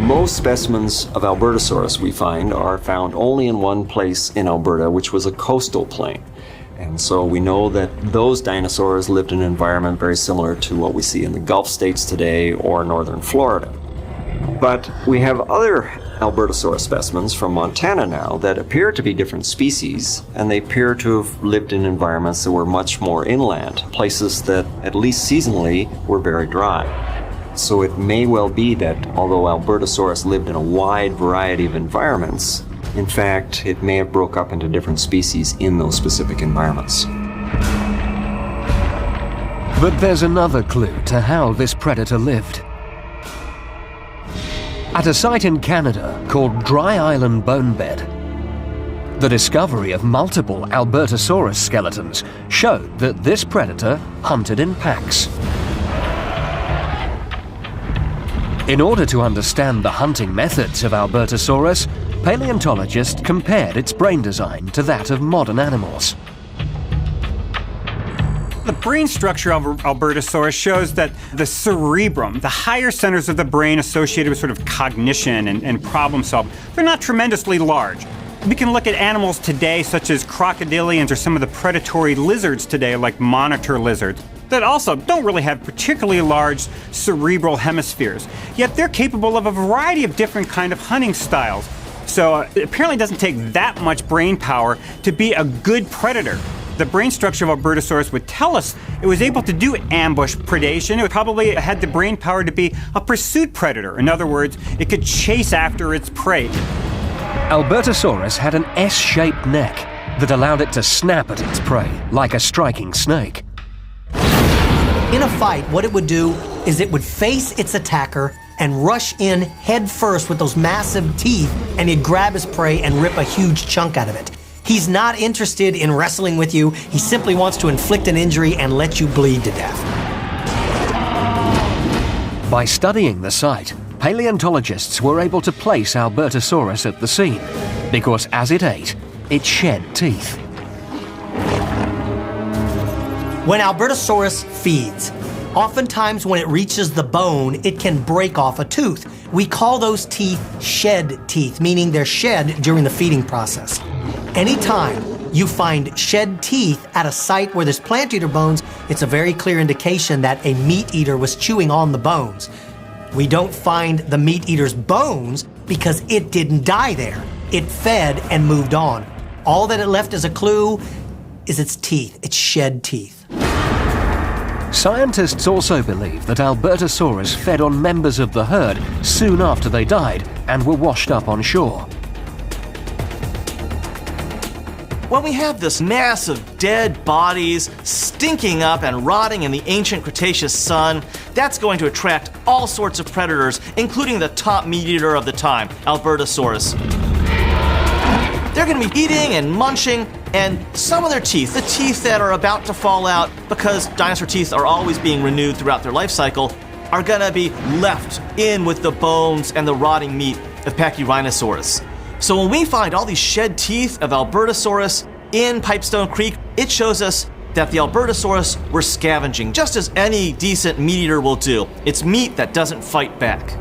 Most specimens of Albertosaurus we find are found only in one place in Alberta, which was a coastal plain. And so we know that those dinosaurs lived in an environment very similar to what we see in the Gulf states today or northern Florida. But we have other Albertosaurus specimens from Montana now that appear to be different species, and they appear to have lived in environments that were much more inland, places that, at least seasonally, were very dry. So it may well be that although Albertosaurus lived in a wide variety of environments, in fact, it may have broke up into different species in those specific environments. But there's another clue to how this predator lived. At a site in Canada called Dry Island Bone Bed, the discovery of multiple Albertosaurus skeletons showed that this predator hunted in packs. In order to understand the hunting methods of Albertosaurus, paleontologists compared its brain design to that of modern animals. The brain structure of Albertosaurus shows that the cerebrum, the higher centers of the brain associated with sort of cognition and problem solving, they're not tremendously large. We can look at animals today, such as crocodilians or some of the predatory lizards today, like monitor lizards, that also don't really have particularly large cerebral hemispheres. Yet they're capable of a variety of different kind of hunting styles. So it apparently doesn't take that much brain power to be a good predator. The brain structure of Albertosaurus would tell us it was able to do ambush predation. It probably had the brain power to be a pursuit predator. In other words, it could chase after its prey. Albertosaurus had an S-shaped neck that allowed it to snap at its prey like a striking snake. In a fight, what it would do is it would face its attacker and rush in head first with those massive teeth, and he'd grab his prey and rip a huge chunk out of it. He's not interested in wrestling with you. He simply wants to inflict an injury and let you bleed to death. By studying the site, paleontologists were able to place Albertosaurus at the scene because as it ate, it shed teeth. When Albertosaurus feeds, oftentimes when it reaches the bone, it can break off a tooth. We call those teeth shed teeth, meaning they're shed during the feeding process. Anytime you find shed teeth at a site where there's plant eater bones, it's a very clear indication that a meat eater was chewing on the bones. We don't find the meat eater's bones because it didn't die there. It fed and moved on. All that it left as a clue is its teeth, its shed teeth. Scientists also believe that Albertosaurus fed on members of the herd soon after they died and were washed up on shore. When we have this mass of dead bodies stinking up and rotting in the ancient Cretaceous sun, that's going to attract all sorts of predators, including the top meat eater of the time, Albertosaurus. They're going to be eating and munching, and some of their teeth, the teeth that are about to fall out because dinosaur teeth are always being renewed throughout their life cycle, are going to be left in with the bones and the rotting meat of Pachyrhinosaurus. So when we find all these shed teeth of Albertosaurus in Pipestone Creek, it shows us that the Albertosaurus were scavenging, just as any decent meat eater will do. It's meat that doesn't fight back.